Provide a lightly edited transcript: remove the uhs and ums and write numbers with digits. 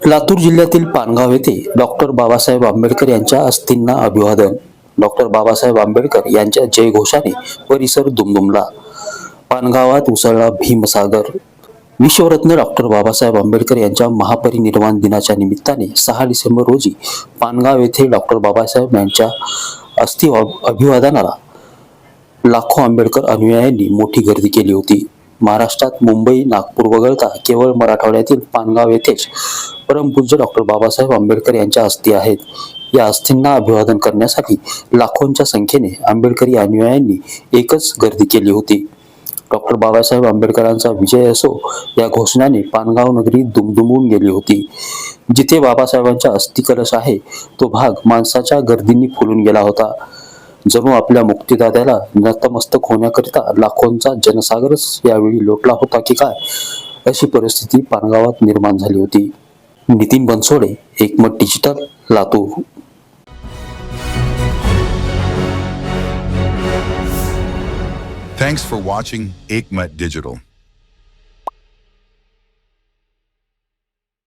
लातूर जिल्ह्यातील पानगाव येथे डॉक्टर बाबासाहेब आंबेडकर यांच्या अस्थींना अभिवादन. डॉक्टर बाबासाहेब आंबेडकर यांच्या जयघोषाने परिसर दुमदुमला. पानगावात उसळला भीमसागर. विश्वरत्न डॉक्टर बाबासाहेब आंबेडकर यांच्या महापरिनिर्वाण दिनाच्या निमित्ताने 6 डिसेंबर रोजी पानगाव येथे डॉक्टर बाबासाहेब यांच्या अस्थी अभिवादनाला लाखो आंबेडकर अनुयायांनी मोठी गर्दी केली होती. महाराष्ट्रात मुंबई, नागपूर वगळता केवळ मराठवाड्यातील पानगाव येथेच परमपूज्य डॉक्टर बाबासाहेब आंबेडकर यांच्या अस्थी आहेत. या अस्थींना अभिवादन करण्यासाठी लाखोंच्या संख्येने आंबेडकरी अनुयायांनी एकच गर्दी केली होती. डॉक्टर बाबासाहेब आंबेडकरांचा विजय असो या घोषणाने पानगाव नगरी दुमदुमून गेली होती. जिथे बाबासाहेबांचा अस्थि कलश आहे तो भाग माणसाच्या गर्दीने फुलून गेला होता. जणू आपल्या मुक्तिदात्याला नतमस्तक होण्याकरिता लाखोंचा जनसागरच यावेळी लोटला होता की काय, अशी परिस्थिती पानगावात निर्माण झाली होती. नितीन बनसोडे, एकमत digital, Latur. Thanks for watching Ekmat Digital.